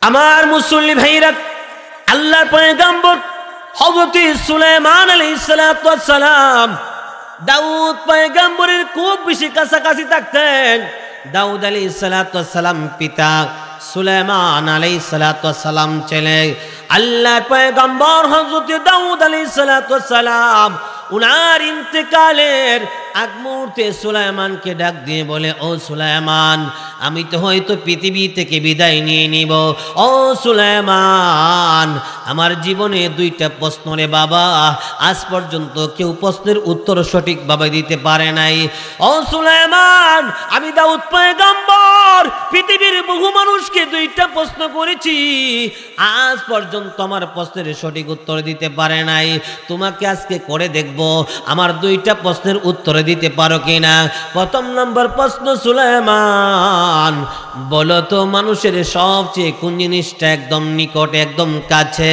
আমার মুসল্লি ভাইরা, আল্লাহর পয়গম্বর হযরত সুলাইমান আলাইহিস সালাতু ওয়াস সালাম দাউদ পয়গম্বরের খুব বেশি কাছাকাছি থাকতেন। দাউদ আলাইহিস সালাতু ওয়াস সালাম পিতা, সুলাইমান আলাইহিস সালাতু ওয়াস সালাম ছেলে। আল্লাহর পয়গম্বর হযরত দাউদ আলাইহিস সালাতু ওয়াস সালাম উনার ইন্তেকালের আগ মুহূর্তে সুলাইমানকে ডাক দিয়ে বলে, ও সুলাইমান, আমি তো হয়তো পৃথিবী থেকে বিদায় নিয়ে নিব। ও সুলাইমান, আমার জীবনে দুইটা প্রশ্ন রে বাবা, আজ পর্যন্ত কেউ প্রশ্নের উত্তর সঠিকভাবে দিতে পারে নাই। ও সুলাইমান, আমি দাউদ পয়গম্বর পৃথিবীর বহু মানুষকে দুইটা প্রশ্ন করেছি, আজ পর্যন্ত আমার প্রশ্নের সঠিক উত্তর দিতে পারে নাই। তোমাকে আজকে করে দেখব আমার দুইটা প্রশ্নের উত্তর দিতে পারো কিনা। প্রথম নম্বর প্রশ্ন, সুলাইমান বলো তো মানুষের সবচেয়ে কোন জিনিসটা একদম নিকটে, একদম কাছে,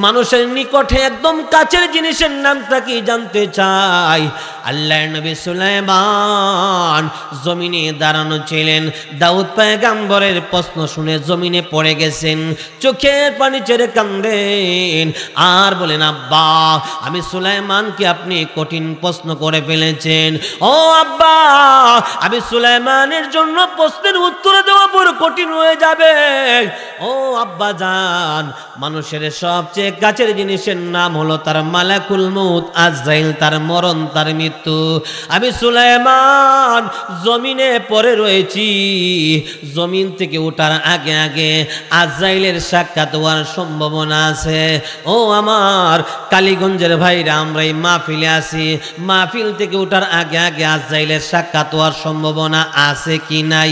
মানুষের নিকটে একদম কাছের জিনিসের নামটা কি জানতে চাই। আল্লাহর নবী সুলাইমান জমিনে দাঁড়ানো ছিলেন। দাউদ পয়গম্বরের প্রশ্ন শুনে জমিনে পড়ে গেছেন, চোখের পানি ছেড়ে কান্দেন আর বলেন, আব্বা, আমি সুলাইমানকে আপনি কঠিন প্রশ্ন করে ফেলেছেন। ও আব্বা, আমি সুলাইমানের জন্য প্রশ্নের উত্তর দেওয়া বড় কঠিন হয়ে যাবে। ও আব্বা জান, মানুষের সবচেয়ে কাছের জিনিসের নাম হলো তার মালাকুল মউত, আজরাইল, তার মরণ, তার মৃত্যু। আমি সুলাইমান জমিনে পড়ে রয়েছি, জমিন থেকে ওঠার আগে আগে আজরাইলের সাক্ষাৎ হওয়ার সম্ভাবনা আছে। ও আমার কালীগঞ্জের ভাইরা, আমরা এই মাহফিলে আছি, মাহফিল থেকে ওঠার আগে আগে আজরাইলের সাক্ষাৎ হওয়ার সম্ভাবনা আছে কি নাই?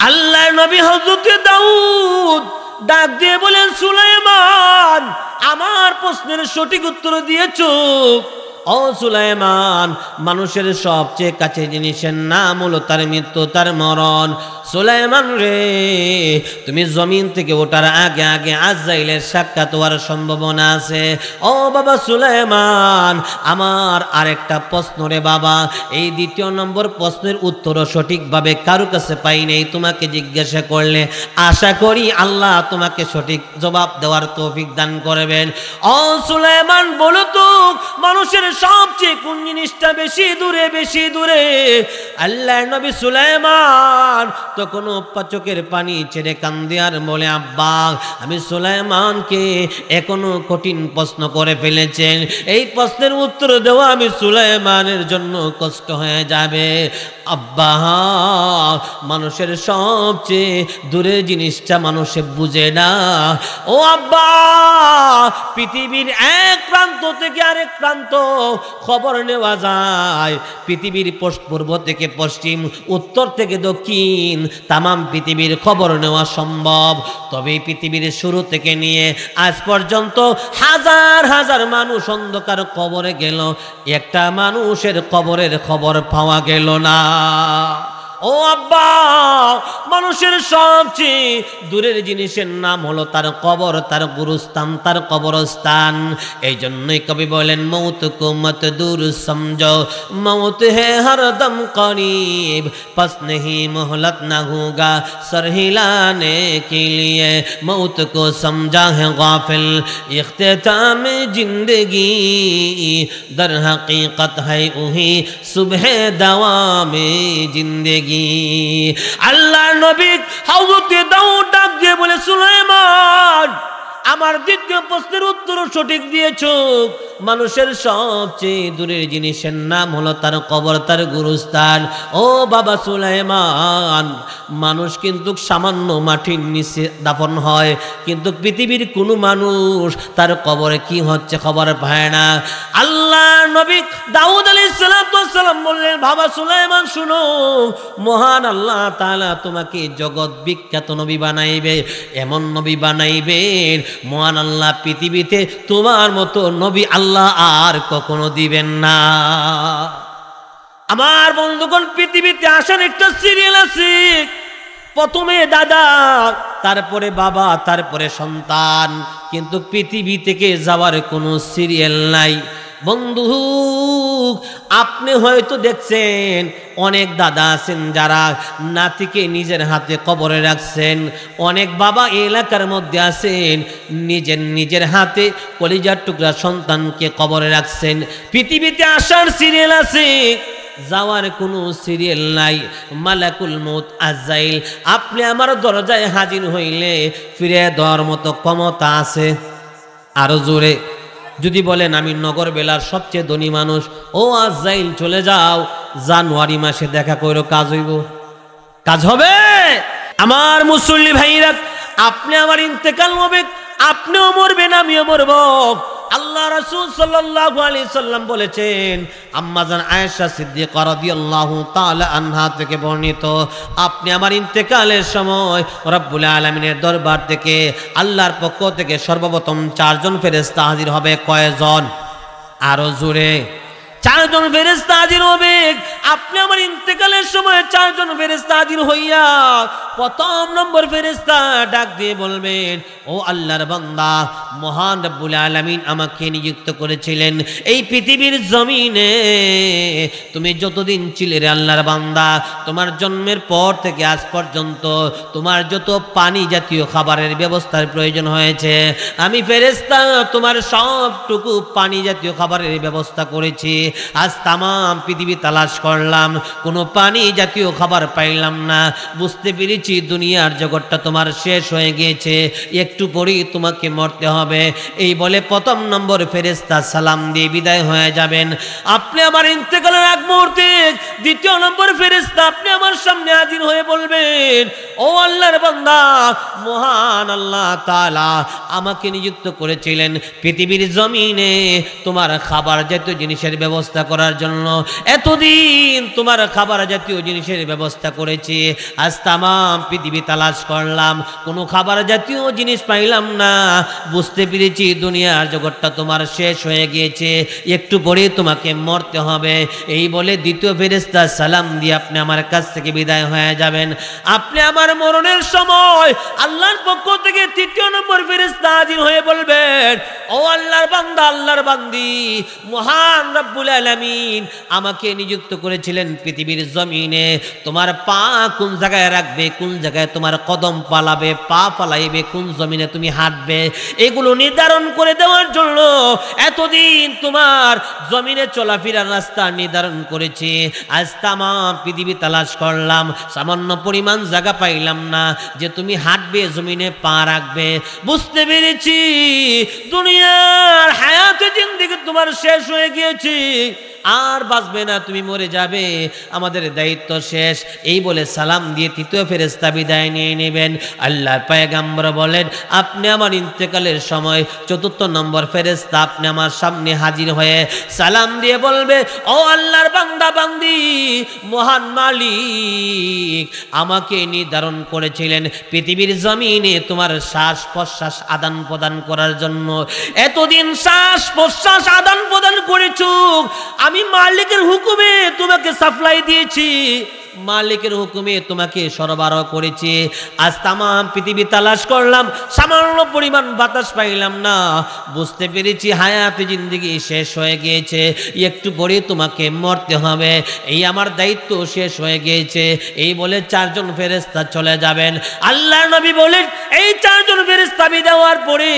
আল্লাহর নবী হযরত দাউদ ডাক দিয়ে বলেন, সুলাইমান, আমার প্রশ্নের সঠিক উত্তর দিয়েছো। ও সুলাইমান, মানুষের সবচেয়ে কাছে জিনিসের নাম হলো তার মৃত্যু, তার মরণ। সুলাইমান রে, তুমি জমিন থেকে ওঠার আগে আগে আজরাইলের সাক্ষাৎ হওয়ার সম্ভাবনা আছে। ও বাবা সুলাইমান, আমার আরেকটা প্রশ্ন রে বাবা, এই দ্বিতীয় নম্বর প্রশ্নের উত্তরও সঠিকভাবে কারো কাছে পাই নাই, তোমাকে জিজ্ঞাসা করলে আশা করি আল্লাহ তোমাকে সঠিক জবাব দেওয়ার তৌফিক দান করবেন। ও সুলাইমান, বলো তো মানুষের সবচেয়ে কোন জিনিসটা বেশি দূরে, বেশি দূরে? আল্লাহর নবী সুলাইমান তখন চোখের পানি ছেড়ে কান্দে আর বলে, আব্বা, আমি সুলাইমানকে এখনো কঠিন প্রশ্ন করে ফেলেছেন, এই প্রশ্নের উত্তর দেওয়া আমি সুলাইমানের জন্য কষ্ট হয়ে যাবে। আব্বা, মানুষের সবচেয়ে দূরের জিনিসটা মানুষে বুঝে না। ও আব্বা, পৃথিবীর এক প্রান্ত থেকে আরেক প্রান্ত খবর নেওয়া যায়, পৃথিবীর পূর্ব থেকে পশ্চিম, উত্তর থেকে দক্ষিণ, তামাম পৃথিবীর খবর নেওয়া সম্ভব। তবে পৃথিবীর শুরু থেকে নিয়ে আজ পর্যন্ত হাজার হাজার মানুষ অন্ধকার কবরে গেল, একটা মানুষের কবরের খবর পাওয়া গেল না। ও আব্বা, মানুষের সবচেয়ে দূরের জিনিসের নাম হলো তার কবর, তার গুরুস্থান, তার কবরস্থান। এই জন্যই কবি বলেন, মৌত কো মত দূর সমঝো, মৌত হে হরদম করিব, পস नहीं मोहलत न होगा सर हिलाने के लिए, मौत को समझा है गाफिल इख्तिताम जिंदगी, दर हकीकत है वही सुबह दवाम जिंदगी। আল্লাহর নবী হযরত দাউদ ডাক দিয়ে বলে, সুলাইমান, আমার দ্বিতীয় প্রশ্নের উত্তর সঠিক দিয়েছো। মানুষের সবচেয়ে দূরের জিনিসের নাম হলো তার কবর, তার গুরুস্থান। ও বাবা সুলাইমান, মানুষ কিন্তু সামান্য মাটির নিচে দাফন হয়, কিন্তু পৃথিবীর কোনো মানুষ তার কবরে কি হচ্ছে খবর পায় না। আল্লাহ নবী দাউদ আলাইহিস সালাম বললেন, বাবা সুলাইমান শুনো, মহান আল্লাহ তাআলা তোমাকে জগৎ বিখ্যাত নবী বানাইবে, এমন নবী বানাইবেন মহান আল্লাহ পৃথিবীতে তোমার মতো নবী আল্লাহ আর কখনো দিবেন না। আমার বন্ধুগণ, পৃথিবীতে আসার একটা সিরিয়াল আছে, প্রথমে দাদা, তারপরে বাবা, তারপরে সন্তান, কিন্তু পৃথিবী থেকে যাওয়ার কোনো সিরিয়াল নাই। বন্ধু, আপনি হয়তো দেখছেন অনেক দাদা আছেন যারা নাতিকে নিজের হাতে কবরে রাখছেন, অনেক বাবা এলাকার মধ্যে আছেন নিজের হাতে কলিজার টুকরা সন্তানকে কবরে রাখছেন। পৃথিবীতে আসার সিরিয়াল আছে, যাওয়ার কোনো সিরিয়াল নাই। মালাকুল মউত আজরাইল আপনি আমার দরজায় হাজির হইলে ফিরে দেওয়ার মতো ক্ষমতা আছে? আরো জোরে যদি বলেন আমি নগর বেলার সবচেয়ে ধনী মানুষ, ও আজরাইল চলে যাও, জানুয়ারি মাসে দেখা করো, কাজ হইব? কাজ হবে? আমার মুসল্লি ভাইরা, আপনি আমার ইন্তেকাল হবে, আপনিও মরবেন, আমিও মরব। আল্লাহ রাসূল সাল্লাল্লাহু আলাইহি সাল্লাম বলেছেন, আম্মাজান আয়েশা সিদ্দিকা রাদিয়াল্লাহু তাআলা আনহা থেকে বর্ণিত, আপনি আমার ইন্তেকালের সময় রব্বুল আলামিনের দরবার থেকে আল্লাহর পক্ষ থেকে সর্বপ্রথম 4 জন ফেরেশতা হাজির হবে। কয়জন? আরো জোরে। 4 জন ফেরেশতা হাজির হবে। আপনি আমার ইন্তেকালের সময় 4 জন ফেরেশতা হাজির হইয়া প্রথম নম্বর ফেরেশতা ডাক দিয়ে বলবেন, ও আল্লাহর বান্দা, মহান রব্বুল আলামিন আমাকে নিযুক্ত করেছিলেন এই পৃথিবীর জমিনে, তুমি যতদিন ছিলে রে আল্লাহর বান্দা, তোমার জন্মের পর থেকে আজ পর্যন্ত তোমার যত পানি জাতীয় খাবারের ব্যবস্থার প্রয়োজন হয়েছে, আমি ফেরেশতা তোমার সবটুকু পানি জাতীয় খাবারের ব্যবস্থা করেছি। আজ তামাম পৃথিবী তালাশ করলাম, কোনো পানি জাতীয় খাবার পাইলাম না। বুঝতে পেরেছি দুনিয়ার জগৎটা তোমার শেষ হয়ে গিয়েছে, একটু পরেই তোমাকে মরতে হবে। এই বলে প্রথম নম্বর ফেরেশতা সালাম দিয়ে বিদায় হয়ে যাবেন। আপনি আমার ইন্তেকালের আগ মুহূর্তে দ্বিতীয় নম্বর ফেরেশতা আপনি আমার সামনে হাজির হয়ে বলবেন, ও আল্লাহর বান্দা, মহান আল্লাহ তাআলা আমাকে নিযুক্ত করেছিলেন পৃথিবীর জমিনে তোমার খাবার জাতীয় জিনিসের ব্যবস্থা করার জন্য। এতদিন তোমার খাবার জাতীয় জিনিসের ব্যবস্থা করেছি, আজ তামাম পৃথিবী তালাশ করলাম, কোনো খাবার জাতীয় জিনিস পাইলাম না। বুঝতে পেরেছি দুনিয়ার জগৎটা তোমার শেষ হয়ে গিয়েছে, একটু পরে তোমাকে মরতে হবে। এই বলে দ্বিতীয় ফেরেশতা সালাম দিয়ে আপনি আমার কাছ থেকে বিদায় হয়ে যাবেন। আপনি আমার মরণের সময় আল্লাহর পক্ষ থেকে তৃতীয় নম্বর ফেরেশতা হাজির হয়ে বলবেন, ও আল্লাহর বান্দা, আল্লাহর বান্দি, মহান রব্বুল আলামিন আমাকে নিযুক্ত করেছিলেন পৃথিবীর জমিনে তোমার পা কোন জায়গায় রাখবে, কোন জায়গায় তোমার কদম পালাবে, পা পালাইবে, কোন জমিনে তুমি হাঁটবে, এগুলো নির্ধারণ করে দেওয়ার জন্য এতদিন তোমার জমিনে চলাফেরার রাস্তা নির্ধারণ করেছি। আজ তামাম পৃথিবী তালাশ করলাম, সামান্য পরিমাণ জায়গা পাইলাম না যে তুমি হাঁটবে, জমিনে পা রাখবে। বুঝতে পেরেছি দুনিয়ার হায়াতে জিন্দেগি তোমার শেষ হয়ে গিয়েছে, আর বাঁচবে না, তুমি মরে যাবে, আমাদের দায়িত্ব শেষ। এই বলে সালাম দিয়ে তৃতীয় ফেরেশতা বিদায় নিয়ে নেবেন। আল্লাহর পয়গম্বর বলেন, আপনি আমার ইন্তেকালের সময় চতুর্থ নম্বর ফেরেশতা আপনি আমার সামনে হাজির হয়ে সালাম দিয়ে বলবে, ও আল্লাহর বান্দা বান্দি, মহান মালিক আমাকে নির্ধারণ করেছিলেন পৃথিবীর জমিনে তোমার শ্বাস প্রশ্বাস আদান প্রদান করার জন্য। এতদিন শ্বাস প্রশ্বাস আদান প্রদান করেছো, আমি মালিকের হুকুমে তোমাকে সাপ্লাই দিয়েছি, মালিকের হুকুমে তোমাকে সরবরাহ করেছি। আজ তামাম পৃথিবী তালাশ করলাম, সামান্য পরিমাণ বাতাস পাইলাম না। বুঝতে পেরেছি হায়াতে জিন্দেগি শেষ হয়ে গিয়েছে, একটু পরে তোমাকে মরতে হবে, এই আমার দায়িত্ব শেষ হয়ে গিয়েছে। এই বলে 4 জন ফেরেশতা চলে যাবেন। আল্লাহর নবী বলেন, এই 4 জন ফেরেশতা বিদায় দেওয়ার পরে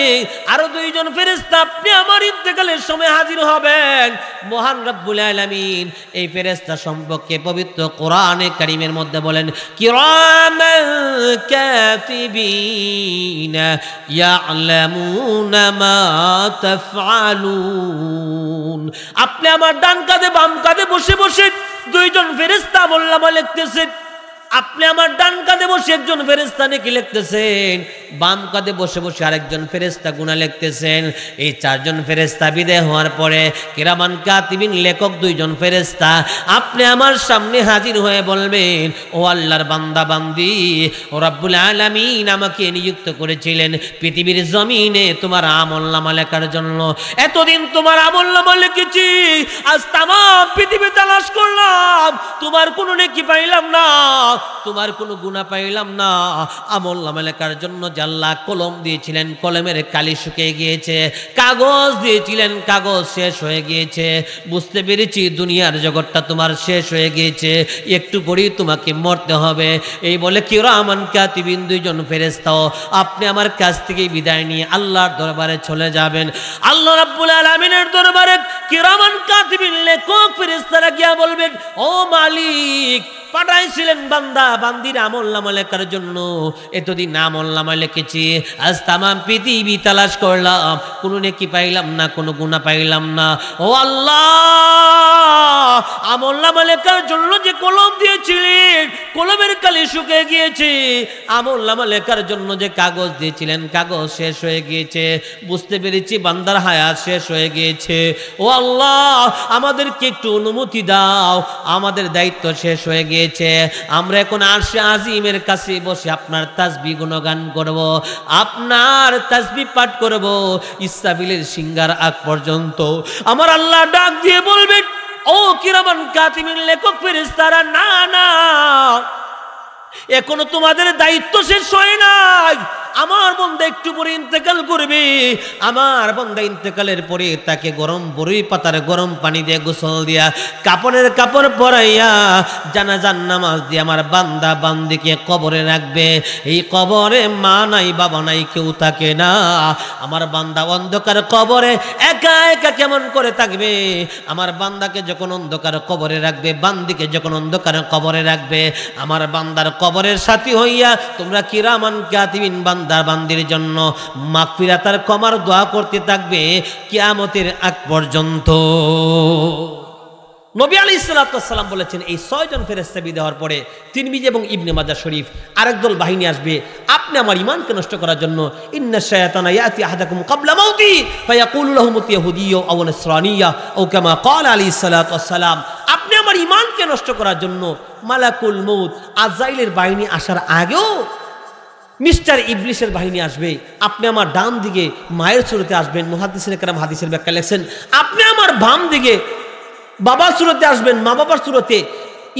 আরো 2 জন ফেরেশতা আপনি আমার ইন্তেকালের সময় হাজির হবেন। মহান রব্বুল আলামিন এই ফেরেশতা সম্পর্কে পবিত্র কোরআনে কারীমের মধ্যে বলেন, কিরামান কাতিবিনা ইয়ালামুনা মা তাফআলুন। আপনি আমার ডান কাঁধে বাম কাঁধে বসে বসে 2 জন ফেরেশতা আমলনামা লিখতেছেন। আপনি আমার ডান কাঁধে বসে একজন ফেরেশতা নেকি লিখতেছেন, বাম কাঁধে বসে বসে আরেকজন ফেরেশতা গুনাহ লিখতেছেন। এই 4 জন ফেরেশতা বিদায় হওয়ার পরে কিরামান কাতিবিন লেখক 2 জন ফেরেশতা আপনি আমার সামনে হাজির হয়ে বলবেন, ও আল্লাহর বান্দা বান্দি, ও রব্বুল আলামিন আমাকে নিযুক্ত করেছিলেন পৃথিবীর জমিনে তোমার আমলনামা লেখার জন্য। এতদিন তোমার আমলনামা লিখেছি, আজ তামাম পৃথিবী তালাশ করলাম, তোমার কোনো নেকি পাইলাম না, তোমার কোনো গুনাহ পাইলাম না। আমলনামা লেখার জন্য মধ্যে আল্লাহ কলম দিয়েছিলেন, কলমের কালি শুকিয়ে গিয়েছে, কাগজ দিয়েছিলেন, কাগজ শেষ হয়ে গিয়েছে। বুঝতে পেরেছি দুনিয়ার জগৎটা তোমার শেষ হয়ে গিয়েছে, একটু পরেই তোমাকে মরতে হবে। এই বলে কিরামান কাতিবিন দুইজন ফেরেশতাও আপনি আমার কাছ থেকে বিদায় নিয়ে আল্লাহর দরবারে চলে যাবেন। আল্লাহ রাব্বুল আলামিনের দরবারে কিরামান কাতিবিন লেখক ফেরেশতারা গিয়া বলবেন, ও মালিক, পাঠাইছিলেন বান্দা বান্দির আমলনামা লেখার জন্য, এতদিন আমলনামা লিখেছি, আজ তামাম পৃথিবী তালাশ করলাম, কোনো নেকি পাইলাম না, কোনো গুনাহ পাইলাম না। ও আল্লাহ, আমলনামা লেখার জন্য যে কলম দিয়েছিলেন, কলমের কালি শুকিয়ে গিয়েছে। আমলনামা লেখার জন্য যে কাগজ দিয়েছিলেন, কাগজ শেষ হয়ে গিয়েছে। বুঝতে পেরেছি বান্দার হায়াত শেষ হয়ে গিয়েছে। ও আল্লাহ, আমাদেরকে একটু অনুমতি দাও, আমাদের দায়িত্ব শেষ হয়ে গিয়েছে। আমরা এখন আরশে আজিমের কাছে বসে আপনার তাসবিহ গুণগান করব, আপনার তাসবিহ পাঠ করব ইসরাফিলের সিংহার আগ পর্যন্ত। আমার আল্লাহ ডাক দিয়ে বলবেন, ও কিরামান কাতিবিন লেখক ফেরেশতারা, না না, এখনো তোমাদের দায়িত্ব শেষ হয় নাই। আমার বান্দা একটু পরে ইন্তেকাল করবে, আমার বান্দা ইন্তেকালের পরে তাকে গরম বরই পাতার গরম পানি দিয়ে গোসল দিয়া, কাপড়ের কাপড় পরাইয়া, জানাজার নামাজ দিয়ে আমার বান্দা বান্দিকে কবরে রাখবে। এই কবরে মা নাই, বাবা নাই, কেউ থাকে না। আমার বান্দা অন্ধকার কবরে একা একা কেমন করে থাকবে? আমার বান্দাকে যখন অন্ধকার কবরে রাখবে, বান্দিকে যখন অন্ধকার কবরে রাখবে, আমার বান্দার কবরের সাথী হইয়া তোমরা কিরামান কাতিবিন বান্দা বান্দির জন্য মাগফিরাত আর ক্ষমার দোয়া করতে থাকবে কিয়ামতের আগ পর্যন্ত। নবী আলাইহিস সালাতু ওয়াস সালাম বলেছেন, এই 6 জন ফেরেশতা বিদায় হওয়ার পরে তিরমিজি এবং ইবনে মাজাহ শরীফ আরেক দল বাহিনী আসবে আপনি আমার ঈমানকে নষ্ট করার জন্য। ইন্নাশ শায়াতানা ইয়াতি আহাদাকুম ক্বাবলা মাউতি ফায়াকুলু লাহুম ইয়াহুদিয়্যু আও নাসরানিয়্যা আও কামা ক্বালা আলাইহিস সালাতু ওয়াস সালাম। আপনি আমার ঈমানকে নষ্ট করার জন্য মালাকুল মউত আজরাইলের বাহিনী আসার আগেও মিস্টার ইবলিসের বাহিনী আসবে। আপনি আমার ডান দিকে মায়ের সুরতে আসবেন, মুহাদ্দিসিনে কেরাম হাদিসের ব্যাখ্যা লেখেন। আপনি আমার বাম দিকে বাবার সুরতে আসবেন, মা বাবার সুরতে।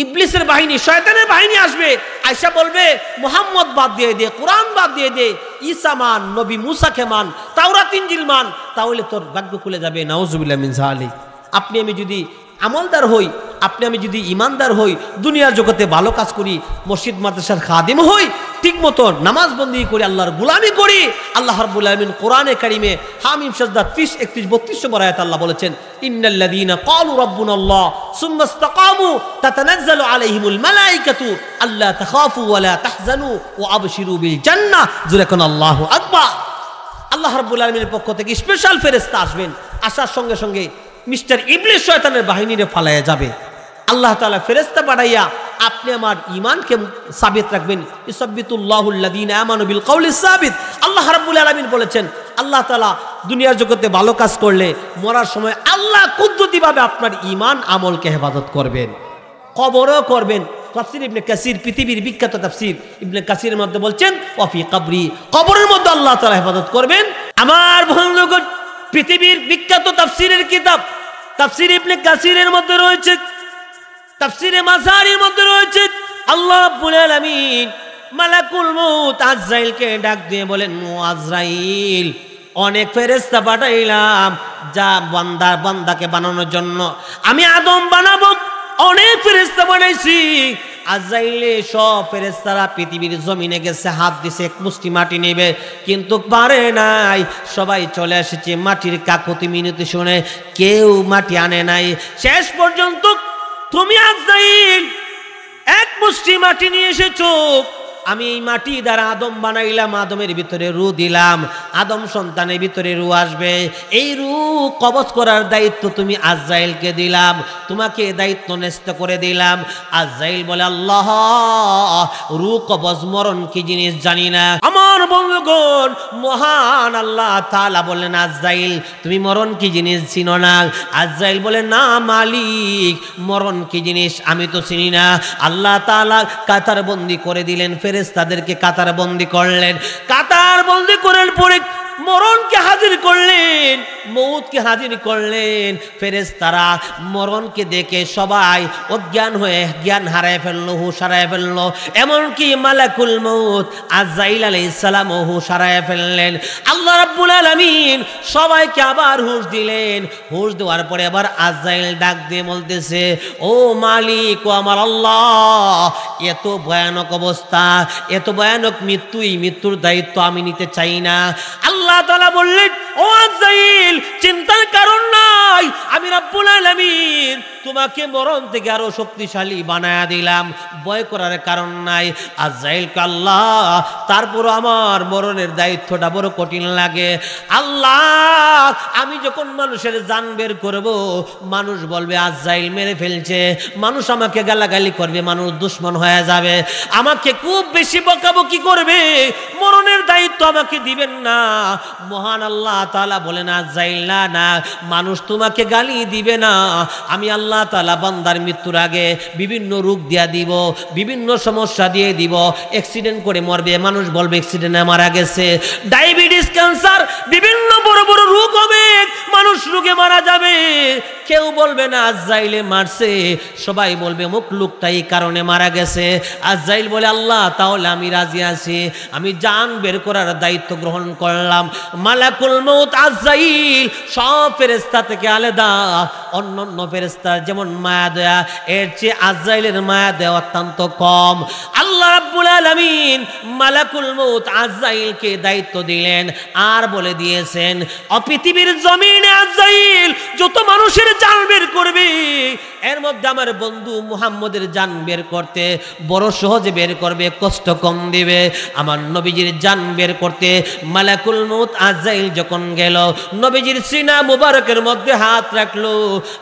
ইবলিসের বাহিনী, শয়তানের বাহিনী আসবে, আয়েশা বলবে মুহাম্মদ বাদ দিয়ে দে, কোরআন বাদ দিয়ে দে, ঈসা মান, নবী মুসাকে মান, তাওরাত ইনজিল মান, তাহলে তোর ভাগ্য খুলে যাবে। নাউজুবিল্লাহ মিন যালিক। আপনি আমি যদি আমলদার হই, আপনি আমি যদি ইমানদার হই, দুনিয়ার জগতে ভালো কাজ করি, মসজিদ মাদ্রাসার খাদিম হই, ঠিক মতো নামাজ বন্দী করি, আল্লাহর গোলামি করি, আল্লাহ রাব্বুল আলামিন কোরআনে কারিমে হামিম সাজদা 30, 31, 32 নম্বর আয়াত আল্লাহ বলেছেন, ইন্নাল্লাযীনা ক্বালু রাব্বুনাল্লাহ সুম্মা ইসতাকামু তাতানাজ্জালু আলাইহিমুল মালায়েকাতু আল্লা তাখাফু ওয়া লা তাহজানু ওয়া আবশিরু বিল জান্নাহ। জোরে কোন আল্লাহু আকবার। আল্লাহ রাব্বুল আলামিনের পক্ষ থেকে স্পেশাল ফেরেশতা আসবেন, আসার সঙ্গে সঙ্গে মিস্টার ইবলিস শয়তানের বাহিনীরে ফালাইয়া যাবে। আল্লাহ তাআলা ফেরেশতা পাঠাইয়া আপনি আমার ঈমানকে সাবিত রাখবেন। ইসাব্বিতুল্লাহুল লাযীনা আমানু বিল কওলিস সাবিত। আল্লাহ রাব্বুল আলামিন বলেছেন, আল্লাহ তাআলা দুনিয়ার জগতে ভালো কাজ করলে মরার সময় আল্লাহ কুদরতিভাবে আপনার ঈমান আমলকে হেফাজত করবেন, কবরও করবেন। তাফসীর ইবনে কাসির, পৃথিবীর বিখ্যাত তাফসীর ইবনে কাসিরের মধ্যে বলছেন, ওয়াফি কবরি, কবরের মধ্যে আল্লাহ তাআলা হেফাজত করবেন। আমার বন্ধুগণ, পৃথিবীর বিখ্যাত তাফসীরের কিতাব তাফসীর ইবনে কাসিরের মধ্যে রয়েছে, তাফসীরে মাজারির মধ্যে রয়েছে, আল্লাহ রাব্বুল আলামিন মালাকুল মউত আজরাইলকে ডাক দিয়ে বলেন, ও আজরাইল, অনেক ফেরেশতা পাঠাইলাম যা বান্দাকে বানানোর জন্য। আমি আদম বানাবো, অনেক ফেরেশতা বানাইছি। আজরাইলে সব ফেরেশতারা পৃথিবীর জমিনে গেছে, হাত দিছে, এক মুষ্টি মাটি নেবে, কিন্তু পারে নাই। সবাই চলে এসেছে মাটির কাকুতি মিনতি শুনে, কেউ মাটি আনে নাই। শেষ পর্যন্ত তুমি আজরাইল এক মুষ্টি মাটি নিয়ে এসেছো, আমি এই মাটি দ্বারা আদম বানাইলাম, আদমের ভিতরে রূহ দিলাম, আদম সন্তানের ভিতরে রূহ আসবে। এই রূহ কবজ করার দায়িত্ব তুমি আজরাইলকে দিলাম, তোমাকে দায়িত্ব ন্যস্ত করে দিলাম। আজরাইল বলে, আল্লাহ, রূহ কবজ মরণ কি জিনিস জানি না। আমার বন্ধুগণ, মহান আল্লাহ তাআলা বললেন, আজরাইল, তুমি মরণ কি জিনিস চিনো না? আজরাইল বলে, না মালিক, মরণ কি জিনিস আমি তো চিনি না। আল্লাহ তাআলা কাতার বন্দি করে দিলেন, ফেরেশতাদেরকে কাতার বন্দি করলেন। কাতার বন্দি করার পরে মরণকে হাজির করলেন, মৌতকে হাজির করলেন। ফেরেশতারা মরণকে দেখে সবাই অজ্ঞান হয়ে জ্ঞান হারায় ফেললো, হুঁশ হারায় ফেললো। এমনকি মালাকুল মউত আজরাইল আলাইহিস সালাম হুঁশ হারায় ফেললেন। আল্লাহ রাব্বুল আলামিন সবাইকে আবার হুঁশ দিলেন। হুঁশ দেওয়ার পরে আবার আজরাইল ডাক দিয়ে বলতেছে, ও মালিক, ও আমার আল্লাহ, এত ভয়ানক অবস্থা, এত ভয়ানক মৃত্যু, এই মৃত্যুর দায়িত্ব আমি নিতে চাই না। আল্লাহ তাআলা বললেন, ও আজরাইল, চিন্তার কারণ নাই, আমি রাব্বুল আলামিন তোমাকে মরণ থেকে আরো শক্তিশালী বানায়া দিলাম, ভয় করার কারণ নাই। আজরাইলকে আল্লাহ তারপর আমার মরণের দায়িত্বটা বড় কঠিন লাগে। আল্লাহ, আমি যখন মানুষের জান বের করব, মানুষ বলবে আজরাইল মেরে ফেলছে, মানুষ আমাকে গালাগালি করবে, মানুষ দুশ্মন হয়ে যাবে, আমাকে খুব বেশি বকাবকি করবে, মরণের দায়িত্ব আমাকে দিবেন না। মহান আল্লাহ তাআলা বলেন, আজরাইল না না, মানুষ তোমাকে গালি দিবে না, আমি আল্লাহ তাআলা বান্দার মৃত্যুর আগে বিভিন্ন রোগ দিয়া দিব, বিভিন্ন সমস্যা দিয়ে দিব। অ্যাক্সিডেন্ট করে মরবে, মানুষ বলবে অ্যাক্সিডেন্টে মারা গেছে। ডায়াবেটিস, ক্যান্সার, বিভিন্ন বড় বড় রোগ হবে, মানুষ রোগে মারা যাবে, কেউ বলবে না আজরাইলে মারছে, সবাই বলবে মুখ লোকটা এই কারণে মারা গেছে। আজরাইল বলে, আল্লাহ তাহলে আমি রাজি আছি, আমি জান বের করার দায়িত্ব গ্রহণ করলাম। মালাকুল মউত আজরাইল সব ফেরেশতা থেকে আলাদা। অন্যান্য ফেরেশতার যেমন মায়া দয়া, এর চেয়ে আজরাইলের মায়া দয়া অত্যন্ত কম। আল্লাহ রাব্বুল আলামিন মালাকুল মউত আজরাইলকে দায়িত্ব দিলেন আর বলে দিয়েছেন, পৃথিবীর জমিনে আজরাইল যত মানুষের জান বের করবে, এর মধ্যে আমার বন্ধু মুহাম্মদের জান বের করতে বড় সহজে বের করবে, কষ্ট কম দিবে। আমার নবীজির জান বের করতে মালাকুল মউত আজরাইল যখন গেল, নবীজির সিনা মুবারকের মধ্যে হাত রাখলো।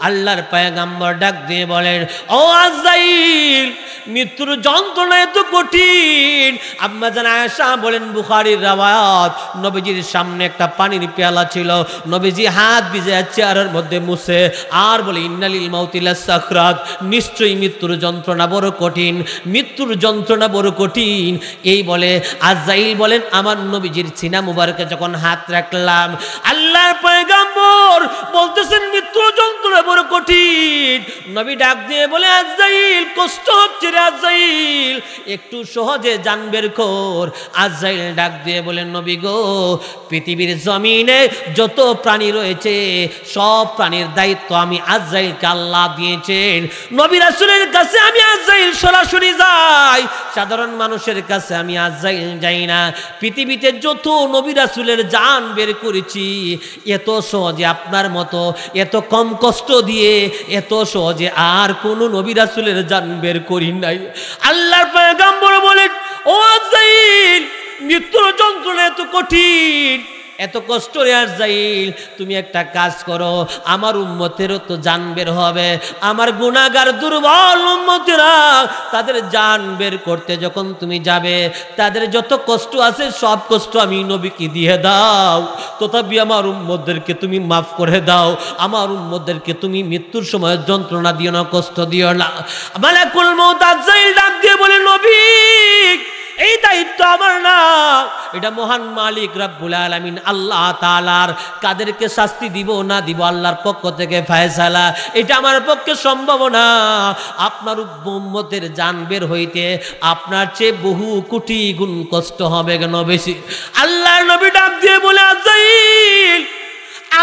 আল্লাহর পয়গম্বর ডাক দিয়ে বলেন, ও আজরাইল, মৃত্যুর যন্ত্রণা এত কঠিন। আম্মা জান আয়েশা বলেন, বুখারীর রওয়ায়াত, নবীজির সামনে একটা পানির পেয়ালা ছিল, নবীজি হাত ভিজে চেয়ারের মধ্যে মুছে আর বলে, ইন্নালিল মাউতি লাসাকরাত, নিশ্চয়ই মৃত্যুর যন্ত্রণা বড় কঠিন, মৃত্যুর যন্ত্রণা বড় কঠিন। এই বলে আজরাইল বলেন, আমার নবীজির সিনা মুবারকে যখন হাত রাখলাম, আল্লাহর পয়গম্বর বলতেছেন মৃত্যুর যন্ত্রণা বড় কঠিন। নবী ডাক দিয়ে বলে, আজরাইল কষ্ট হচ্ছে রে আজরাইল, একটু সহজে জান বের কর। আজরাইল ডাক দিয়ে বলে, নবী গো, পৃথিবীর জমিনে যত প্রাণী রয়েছে সব প্রাণীর দায়িত্ব আমি আজরাইলকে আল্লাহ দিয়েছেন। নবী রাসূলের কাছে আমি আজরাইল সরাসরি যাই, সাধারণ মানুষের কাছে আমি আজরাইল যাই না। পৃথিবীতে যত নবী রাসূলের জান বের করেছি, এত সহজে আপনার মতো এত কম কষ্ট দিয়ে এত সহজে আর কোন নবী রাসূলের জান বের করি নাই। আল্লাহর পয়গম্বর বলেন, ও আজরাইল, মৃত্যুর যন্ত্রণা এত কঠিন, এত কষ্ট রে আজরাইল, তুমি একটা কাজ করো, আমার উম্মতেরও তো জান বের হবে, আমার গুনাহগার দুর্বল উম্মতেরা, তাদের জান বের করতে যখন তুমি যাবে, তাদের যত কষ্ট আছে সব কষ্ট আমি নবীকে দিয়ে দাও, তথাপি আমার উম্মতদেরকে তুমি মাফ করে দাও, আমার উম্মতদেরকে তুমি মৃত্যুর সময় যন্ত্রণা দিও না, কষ্ট দিও না। মালাকুল মউত আজরাইল ডাক দিয়ে বলে, নবী, এই দায়িত্ব আমার না, এটা মহান মালিক রব্বুল আলামিন আল্লাহ তাআলার। কাদেরকে শাস্তি দিব না দিব আল্লাহর পক্ষ থেকে ফয়সালা, এটা আমার পক্ষে সম্ভব না। আপনার উম্মতের জান বের হইতে আপনার চেয়ে বহু কোটি গুণ কষ্ট হবে কেন বেশি। আল্লাহর নবী ডাক দিয়ে বলে, আজরাইল,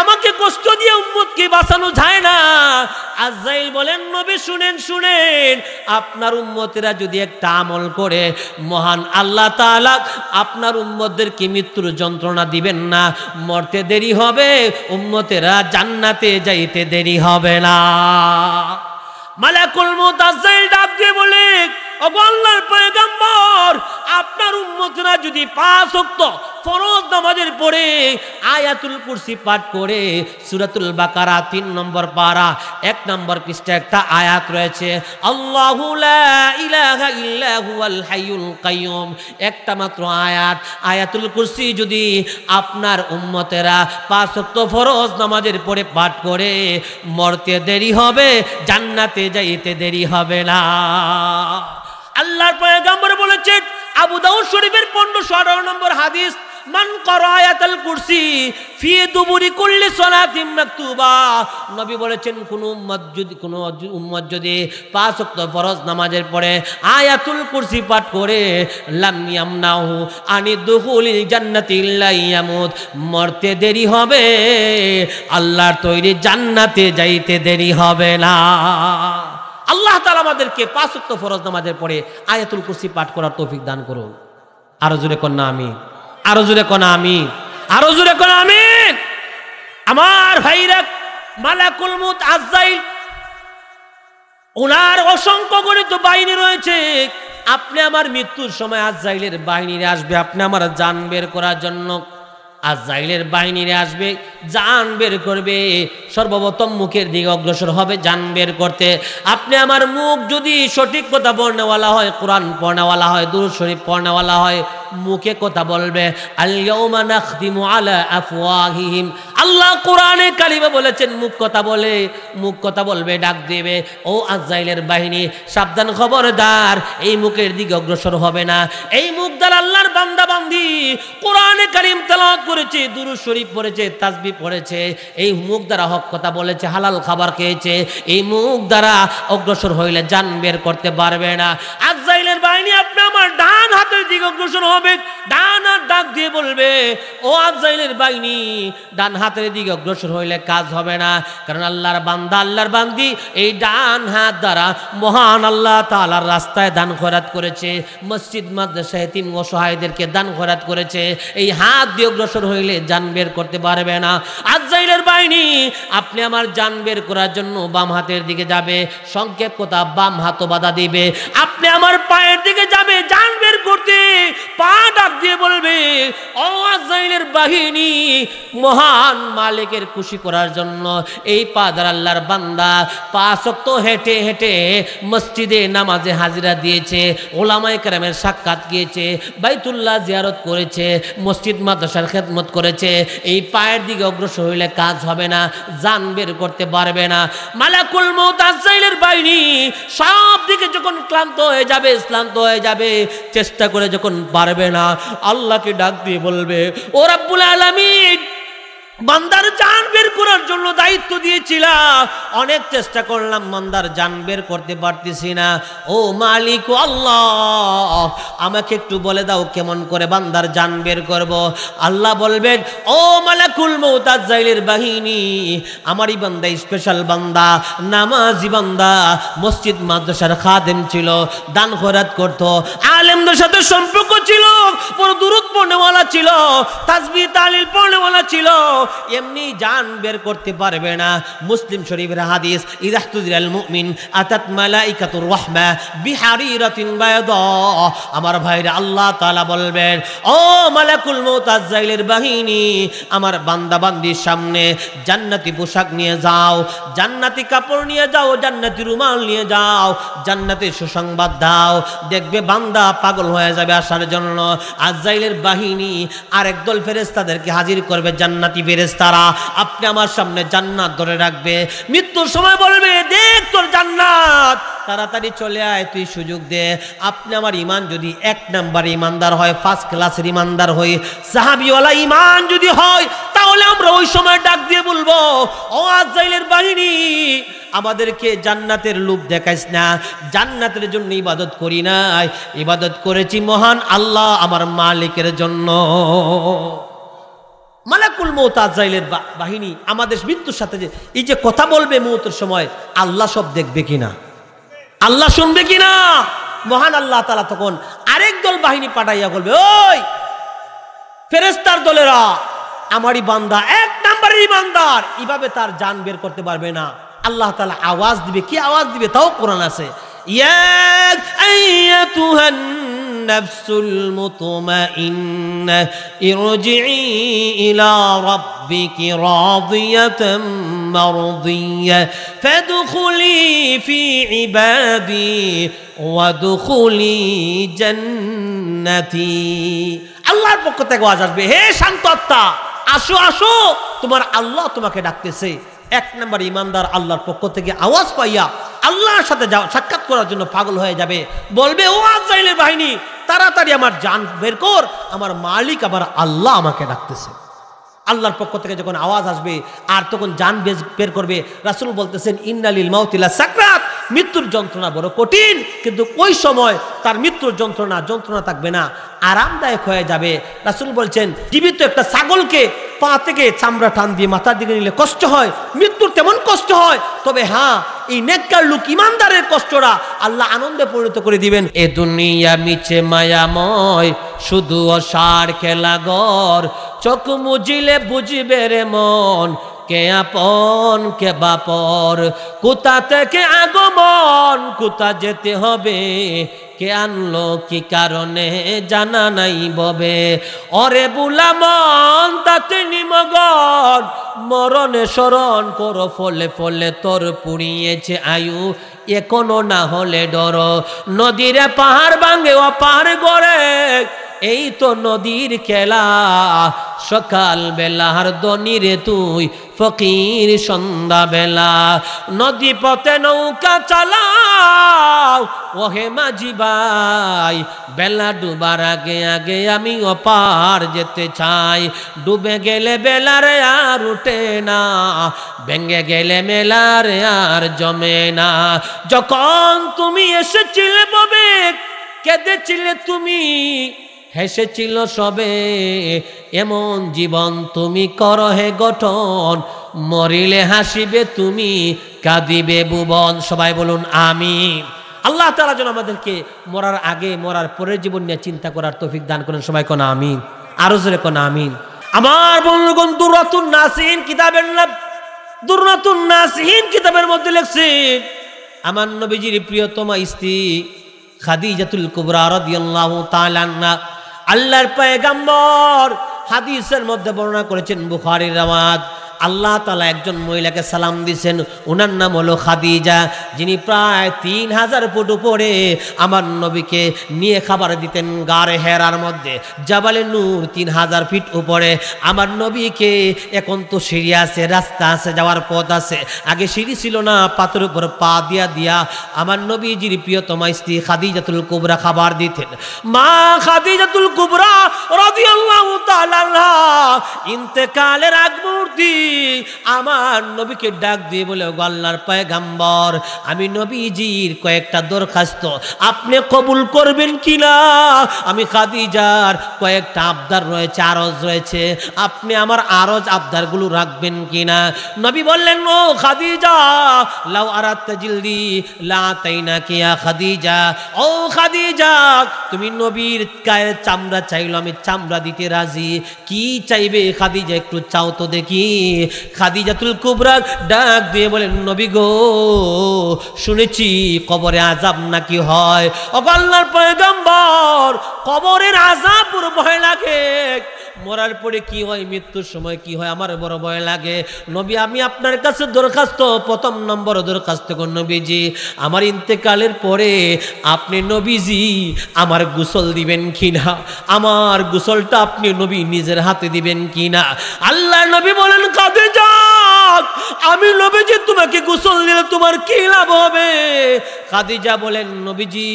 আমাকে কষ্ট দিয়ে উম্মতকে বাঁচানো যায় না। আজরাইল বলেন, নবী শুনেন শুনেন, আপনার উম্মতেরা যদি একটা আমল করে, মহান আল্লাহ তাআলা আপনার উম্মতদেরকে মৃত্যুর যন্ত্রণা দিবেন না, মরতে দেরি হবে, উম্মতেরা জান্নাতে যাইতে দেরি হবে না। মালাকুল মউত আজরাইল ডাক দিয়ে বলে, ওগো আল্লাহর পয়গম্বর, আপনার উম্মতরা যদি 5 ওয়াক্ত ফরজ নামাজের পরে আয়াতুল কুরসি পাঠ করে, সূরাতুল বাকারা 3 নম্বর পারা 1 নম্বর পৃষ্ঠা একটা আয়াত রয়েছে, আল্লাহু লা ইলাহা ইল্লা হুয়াল হাইয়ুল কাইয়ুম, একটা মাত্র আয়াত, আয়াতুল কুরসি যদি আপনার উম্মতেরা 5 ওয়াক্ত ফরজ নামাজের পরে পাঠ করে, মরতে দেরি হবে, জান্নাতে যাইতে দেরি হবে না। আল্লাহর পয়গম্বর বলেছেন, আবু দাউদ শরীফের 1518 নম্বর হাদিস, মান ক্বারা আয়াতুল কুরসি ফি দুবুরি কুল্লি সালাতিন মাকতুবা। নবী বলেছেন কোন উম্মত যদি 5 ওয়াক্ত ফরজ নামাজের পরে আয়াতুল কুরসি পাঠ করে লাম ইয়ামনাহু আনি দুখুলিল জান্নাতি ইল্লা ইয়ামুত, মরতে দেরি হবে, আল্লাহর তৈরি জান্নাতে যাইতে দেরি হবে না। আল্লাহ তাআলা আমাদেরকে 5 ওয়াক্ত ফরজ নামাজের পরে আয়াতুল কুরসি পাঠ করার তৌফিক দান করুন। আরো জোরে কোন আমিন, আরো জোরে কোন আমিন, আরো জোরে কোন আমিন। আমার ভাইরা, মালাকুল মউত আজরাইল ওনার অসংখ্য গণিত বাহিনী রয়েছে। আপনি আমার মৃত্যুর সময় আজরাইলের বাহিনী আসবে আপনি আমার জান বের করার জন্য। আজরাইলের বাহিনী আসবে, জান বের করবে। সর্বপ্রথম মুখের দিকে অগ্রসর হবে জান বের করতে। আপনি আমার মুখ যদি সঠিক কথা পড়নেওয়ালা হয়, কোরআন পড়নেওয়ালা হয়, দুরূদ শরীফ পড়নেওয়ালা হয়, মুখে কথা বলবে আল ইয়াউমা নাখতিমু আলা আফওয়াহিহিম। আল্লাহ কোরআনে কারিমে বলেছেন মুখ কথা বলে, মুখ কথা বলবে, ডাক দেবে। ও আজরাইলের বাহিনী সাবধান, খবরদার, এই মুখের দিকে অগ্রসর হবে না। এই মুখ দ্বারা আল্লাহর বান্দা বান্দি কোরআনে কারিম তেলাওয়াত করেছে, দুরূদ শরীফ পড়েছে, তাসবিহ পড়েছে, এই মুখ দ্বারা হক কথা বলেছে, হালাল খাবার খেয়েছে, এই মুখ দ্বারা অগ্রসর হইলে জান বের করতে পারবে না। আজরাইলের বাহিনী আপনি আমার ডান হাতের দিকে অগ্রসর হবে, ডান হাত ডাক দিয়ে বলবে ও আজরাইলের বাহিনী ডান হাতের দিকে অগ্রসর হইলে কাজ হবে না। কারণ আল্লাহর বান্দা, আল্লাহর বান্দি এই ডান হাত দ্বারা মহান আল্লাহ তাআলার রাস্তায় দান খয়রাত করেছে, মসজিদ মাদ্রাসা এতিম অসহায়দেরকে দান খয়রাত করেছে। এই হাত দিয়ে অগ্রসর হইলে জান বের করতে পারবে না। আজরাইলের বাহিনী আপনি আমার জান বের করার জন্য বাম হাতের দিকে যাবে, সংক্ষেপ কথা বাম হাতও বাধা দিবে। আপনি আমার পায়ের দিকে যাবে জান বের করতে, পা ডাক দিয়ে বলবে ও আজরাইলের বাহিনী মহান মালিকের খুশি করার জন্য এই পা দ্বারা আল্লাহর বান্দা 5 ওয়াক্ত হেঁটে হেঁটে মসজিদে নামাজে হাজিরা দিয়েছে, ওলামায়ে কেরামের সাক্ষাৎ গিয়েছে, বাইতুল্লাহ জিয়ারত করেছে, মসজিদ মাদ্রাসার খেদমত করেছে। এই পায়ের দিকে অগ্রসর হইলে কাজ হবে না, জান বের করতে পারবে না। মালাকুল মউত আজরাইলের বাহিনী সব দিকে যখন ক্লান্ত হয়ে যাবে, ক্লান্ত হয়ে যাবে, চেষ্টা করে যখন পারবে না, আল্লাহকে ডাক দিয়ে বলবে ও রাব্বুল আলামিন, বান্দার জান বের করার জন্য দায়িত্ব দিয়েছিলাম, অনেক চেষ্টা করলাম, বান্দার জান বের করতে পারতেছি না। ও মালিক ও আল্লাহ, আমাকে একটু বলে দাও কেমন করে বান্দার জান বের করব। আল্লাহ বলবেন ও মালাকুল মউত আজরাইলের বাহিনী, আমারই বান্দা, স্পেশাল বান্দা, নামাজি বান্দা, মসজিদ মাদ্রাসার খাদেম ছিল, দান খয়রাত করত, আলেমদের সাথে সম্পর্ক ছিল, বড় দুরূদ পড়নেওয়ালা ছিল, তাসবিহ তাহলিল পড়নেওয়ালা ছিল, এমনি জান বের করতে পারবে না। মুসলিম শরীফের হাদিস, ইদাহতুজিরাল মুমিন আতাত মালাইকাতুর রাহমা বিহারিরাতিন বায়দা। আমার ভাইরা, আল্লাহ তাআলা বলবেন ও মালাকুল মউত আজরাইলের বাহিনী, আমার বান্দা বান্দির সামনে জান্নাতি পোশাক নিয়ে যাও, জান্নাতি কাপড় নিয়ে যাও, জান্নাতি রুমাল নিয়ে যাও, জান্নাতের সুসংবাদ দাও। দেখবে বান্দা পাগল হয়ে যাবে আসার জন্য। আজরাইলের বাহিনী আরেক দল ফেরেশতাদেরকে হাজির করবে, জান্নাতি ফেরেশতারা আপনি আমার সামনে জান্নাত ধরে রাখবে। মৃত্যুর সময় বলবে দেখ তোর জান্নাত, তাড়াতাড়ি চলে আয়, তুই সুযোগ দে। আপনি আমার ইমান যদি 1 নাম্বার ইমানদার হয়, 1st ক্লাসের ইমানদার হই, সাহাবীওয়ালা ইমান যদি হয়, তাহলে আমরা ওই সময় ডাক দিয়ে বলবো ও আজরাইলের বাহিনী, আমাদেরকে জান্নাতের লোভ দেখাইস না, জান্নাতের জন্য ইবাদত করি নাই, ইবাদত করেছি মহান আল্লাহ আমার মালিকের জন্য। মালাকুল মউত আজরাইলের বাহিনী আমাদের মৃত্যুর সাথে যে এই যে কথা বলবে মউতের সময়, আল্লাহ সব দেখবে কিনা, আল্লাহ শুনবে কিনা। মহান আল্লাহ তাআলা তখন আরেক দল বাহিনী পাঠাইয়া বলবে ওই ফেরেশতার দলেরা, আমারই বান্দা 1 নাম্বারের ইমানদার, এভাবে তার জান বের করতে পারবে না। আল্লাহ তাআলা আওয়াজ দিবে, কি আওয়াজ দিবে তাও কোরআন আছে, ইয়া আইয়াতুহান নাফসুল মুতমাইন্নাহ ইরজিই ইলা রাব্বিকি রাদিয়াতাম মারদিয়াহ ফাদখুলি ফি ইবাদি ওয়াদখুলি জান্নাতি। আল্লাহর পক্ষ থেকে আওয়াজ আসবে, হে শান্ত আত্মা, আসো আসো, তোমার আল্লাহ তোমাকে ডাকতেছে। 1 নাম্বার ইমানদার আল্লাহর পক্ষ থেকে আওয়াজ পাইয়া আল্লাহর সাথে সাক্ষাৎ করার জন্য পাগল হয়ে যাবে, বলবে ও আজরাইলের বাহিনী, তাড়াতাড়ি আমার জান বের কর, আমার মালিক আমার আল্লাহ আমাকে ডাকতেছে। আল্লাহর পক্ষ থেকে যখন আওয়াজ আসবে আর তখন জান বের করবে, রাসূল বলতেছেন ইন্না লিল মাউতি লা সাকরাত, মৃত্যুর যন্ত্রণা বড় কঠিন, কিন্তু ওই সময় তার মৃত্যুর যন্ত্রণা থাকবে না, আরামদায়ক হয়ে যাবে। রাসূল বলছেন জীবিত একটা ছাগলকে পা থেকে চামড়া টান দিয়ে মাথার দিকে নিলে কষ্ট হয়, মৃত্যুর তেমন কষ্ট হয়, তবে হ্যাঁ এই নেককার লোক ইমানদারের কষ্টটা আল্লাহ আনন্দে পরিণত করে দিবেন। এ দুনিয়া মিছে মায়াময়, শুধু অসার খেলাঘর, চোখ মুজিলে বুঝবে রে মন, কে আপন কে বাপর, কোথা থেকে আগমন কোথা যেতে হবে, কে আনলো কি কারণে জানা নাই ববে, অরে বুলা মন তাতে নিমগন, মরণে স্মরণ করো ফলে ফলে তোর পুড়িয়েছে আয়ু, এখনো না হলে ডর, নদীরে পাহাড় ভাঙে ও পাহাড় গড়ে, এই তো নদীর খেলা, সকাল বেলার দনিরে তুই ফকির সন্ধ্যা বেলা, নদী পথে নৌকা চালাও ওহে মাঝি ভাই, বেলা ডুবার আগে আগে আমি অপার যেতে চাই, ডুবে গেলে বেলারে আর উঠে না, ভেঙে গেলে মেলারে আর জমে না, যখন তুমি এসেছিলে ববে কেঁদেছিলে তুমি, হেসেছিল সবে, এমন জীবন তুমি করো হে গঠন, মরিলে হাসিবে তুমি কাঁদিবে ভুবন। সবাই বলুন আমিন। আল্লাহ তাআলা যেন আমাদেরকে মরার আগে মরার পরের জীবন নিয়ে চিন্তা করার তৌফিক দান করেন। সবাই কোন আমিন, আরো জোরে কোন আমিন। আমার বন্ধুগণ, দুররাতুন নাসিহিন কিতাবের নাম, দুররাতুন নাসিহিন কিতাবের মধ্যে লিখছেন আমার নবীজির প্রিয়তমা স্ত্রী খাদিজাতুল কুবরা রাদিয়াল্লাহু তাআলা আনহা, আল্লাহর পয়গম্বর হাদিসের মধ্যে বর্ণনা করেছেন, বুখারীর রওয়ায়াত, আল্লাহ তাআলা একজন মহিলাকে সালাম দিয়েছেন, ওনার নাম হলো খাদিজা, যিনি প্রায় 3000 ফুট উপরে আমার নবীকে নিয়ে খাবার দিতেন গারে হেরার মধ্যে, জাবালে নূর 3000 ফিট উপরে আমার নবীকে। এখন তো সিঁড়ি আছে, রাস্তা আছে, যাওয়ার পথ আছে, আগে সিঁড়ি ছিল না, পাথরের উপর পা দিয়া আমার নবীজির প্রিয়তমা স্ত্রী খাদিজাতুল কুবরা খাবার দিতেন। মা খাদিজাতুল কুবরা রাদিয়াল্লাহু তাআলা আনহা ইন্তেকালের আগ মুহূর্তে আমার নবীকে ডাক দিয়ে বলে, ও আল্লাহর পয়গম্বর, আমি নবীজির কয়েকটা দরখাস্ত আপনি কবুল করবেন কিনা, আমি খাদিজার কয়েকটা আবদার রয়েছে, আরজ রয়েছে, আপনি আমার আরজ আবদারগুলো রাখবেন কিনা। নবী বললেন, ও খাদিজা, লাউ আরাদতা জিলদি লা আতাইনাকি ইয়া খাদিজা, ও খাদিজা, তুমি নবীর গায়ের চামড়া চাইলো, আমি চামড়া দিতে রাজি, কি চাইবে খাদিজা একটু চাও তো দেখি। খাদিজাতুল কুবরা ডাক দিয়ে বলেন, নবী গো, শুনেছি কবরে আযাব নাকি হয়। ও আল্লাহর পয়গম্বর, কবরের আযাব বড় ভয় লাগে, মরার পরে কি হয়, মৃত্যুর সময় কি হয়, আমার বড় ভয় লাগে। নবী, আমি আপনার কাছে দরখাস্ত, প্রথম নম্বর দরখাস্ত কোন নবীজি, আমার ইন্তেকালের পরে আপনি নবীজি আমার গোসল দিবেন কিনা, আমার গোসলটা আপনি নবী নিজের হাতে দিবেন কিনা। আল্লাহ নবী বলেন, খাদিজা, আমি নবীজি তোমাকে গোসল দিলে তোমার কি লাভ হবে? খাদিজা বলেন, নবীজি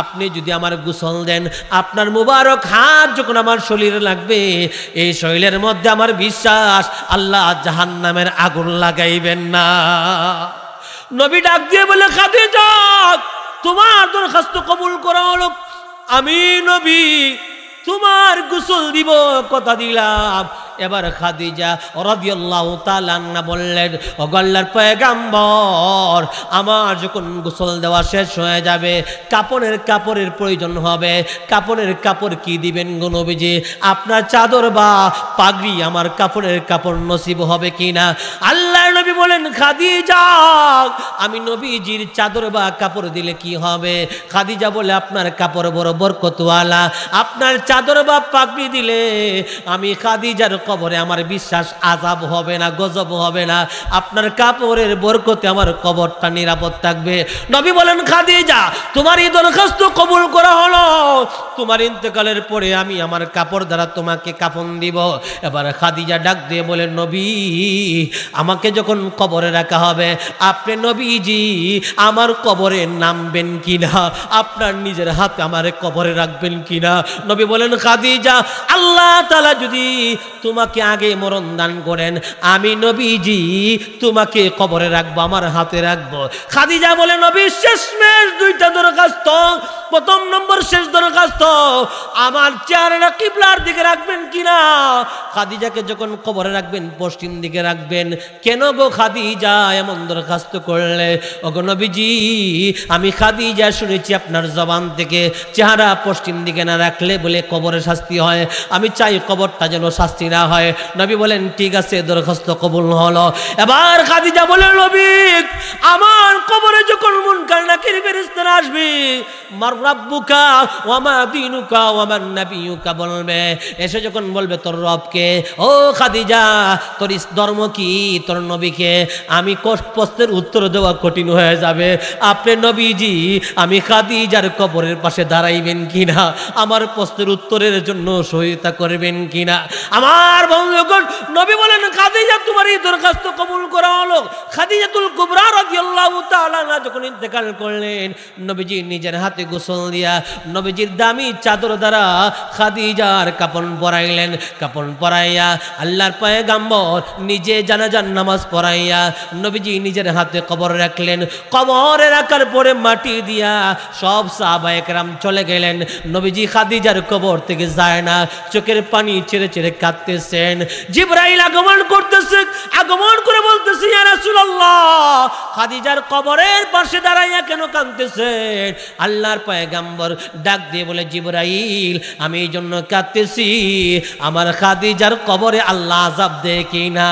আপনি যদি আমার গোসল দেন, আপনার মুবারক হাত যখন আমার শরীরে লাগবে, এই শরীরের মধ্যে আমার বিশ্বাস আল্লাহ জাহান্নামের আগুন লাগাইবেন না। নবী ডাক দিয়ে বলে, খাদিজা, তোমার দরখাস্ত কবুল করা হলো, আমি নবী তোমার গোসল দিব, কথা দিলাম। এবার খাদিজা রাদিয়াল্লাহু তাআলা আনহা বললেন, ও আল্লাহর পয়গম্বর, আমার যখন গোসল দেওয়া শেষ হয়ে যাবে, কাপড়ের প্রয়োজন হবে, কাপড়ের কাপড় কি দিবেন গো নবীজি? আপনার চাদর বা পাগড়ি আমার কাপড়ের কাপড় নসিব হবে কিনা? আল্লাহর নবী বলেন, খাদিজা, আমি নবীজির চাদর বা কাপড় দিলে কি হবে? খাদিজা বলে, আপনার কাপড় বড় বরকতওয়ালা, আপনার চাদর বা পাগড়ি দিলে আমি খাদিজার কবরে আমার বিশ্বাস আযাব হবে না, গজব হবে না, আপনার কাপড়ের বরকতে আমার কবরটা নিরাপদ থাকবে। নবী বলেন, খাদিজা তোমার এই দরখাস্ত কবুল করা হলো, তোমার ইন্তেকালের পরে আমি আমার কাপড় দ্বারা তোমাকে কাফন দিব। এবার খাদিজা ডাক দিয়ে বলেন, নবী আমাকে যখন কবরে রাখা হবে আপনি নবীজি আমার কবরে নামবেন কিনা, আপনার নিজের হাতে আমার কবরে রাখবেন কিনা? নবী বলেন, খাদিজা আল্লাহ তাআলা যদি তোমাকে আগে মরণ দান করেন আমি নবীজি তোমাকে কবরে রাখবো, আমার হাতে রাখবো। খাদিজা বলে, নবী শেষমেশ দুইটা দরখাস্ত, প্রথম নম্বর শেষ দরখাস্ত আমার চেহারাটা কিবলার দিকে রাখবেন কিনা? খাদিজাকে যখন কবরে রাখবেন পশ্চিম দিকে রাখবেন। কেন গো খাদিজা এমন দরখাস্ত করলে? ওগো নবীজি আমি খাদিজা শুনেছি আপনার জবান থেকে চেহারা পশ্চিম দিকে না রাখলে বলে কবরে শাস্তি হয়, আমি চাই কবরটা যেন শাস্তি না হয়। নবী বলেন, ঠিক আছে দরখাস্ত কবুল হলো। এবার খাদিজা বলে, নবী আমার কবরে যখন মুনকার নাকির ফেরেশতারা আসবে, মার রাব্বুকা ওয়া মা দীনুকা ওয়া মান নাবিয়ুকা বলবে, এসে যখন বলবে তোর রবকে, ও খাদিজা তোর ধর্ম কি, তোর নবীকে, আমি প্রশ্নের উত্তর দেওয়া কঠিন হয়ে যাবে। আপনি নবীজি আমি খাদিজার কবরের পাশে দাঁড়াইবেন কিনা, আমার প্রশ্নের উত্তরের জন্য সহায়তা করবেন কিনা? আমার বন্ধুগণ, নবী বলেন, খাদিজা তোমার এই দরখাস্ত কবুল করা হলো। খাদিজাতুল কুবরা রাদিয়াল্লাহু তাআলা আনহা যখন ইন্তেকাল করলেন, নবীজি নিজের হাতে গোসল দিয়া নবীজির দামি চাদর দ্বারা খাদিজার কাফন পরাইলেন। কাফন পরাইয়া আল্লাহর পয়গম্বর নিজে জানাজার নামাজ পড়াইয়া নবীজি নিজের হাতে কবর রাখলেন। কবরে রাখার পরে মাটি দিয়া সব সাহাবায়ে কেরাম চলে গেলেন। নবীজি খাদিজার কবর থেকে যায় না, চোখের পানি ছেড়ে ছেড়ে কাঁদতেছেন। জিবরাইল আগমন করতেছে, আগমন করে বলতেছে, ইয়া রাসূলুল্লাহ খাদিজার কবরের পাশে দাঁড়াইয়া কেন কাঁদতেছেন? আল্লাহর পয়গম্বর ডাক দিয়ে বলে, জিবরাইল আমি এই জন্য কাঁদতেছি, আমার খাদিজার কবরে আল্লাহ আযাব দেয় কিনা,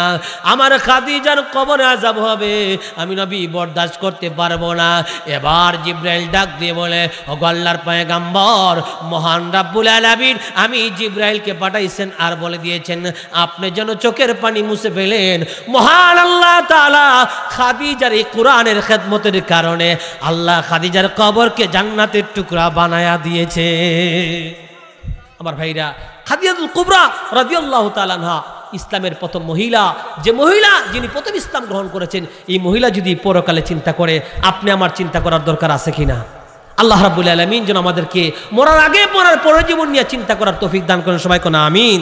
আমার খাদিজার কবরে আযাব হবে, আমি নবী বরদাস্ত করতে পারবো না। এবার জিবরাইল ডাক দিয়ে বলে, ওগো আল্লাহর পয়গম্বর মহান রাব্বুল আলামিন আমি জিবরাইলকে পাঠাইছেন আর বলে দিয়েছেন আপনি যেন চোখের পানি মুছে ফেলেন। মহান আল্লাহ তাআলা খাদিজার এই কোরআনের খেদমতের কারণে আল্লাহ খাদিজার কবরকে জান্নাতের টুকরা বানায়া দিয়েছে। আমার ভাইরা, খাদিজাতুল কুবরা রাদিয়াল্লাহু তাআলা আনহা ইসলামের প্রথম মহিলা, যে মহিলা যিনি প্রথম ইসলাম গ্রহণ করেছেন, এই মহিলা যদি পরকালে চিন্তা করে, আপনি আমার চিন্তা করার দরকার আছে কিনা? আল্লাহ রাব্বুল আলামিন যেন আমাদেরকে মরার আগে মরার পরে জীবন নিয়ে চিন্তা করার তৌফিক দান করেন। সবাই কোন আমিন।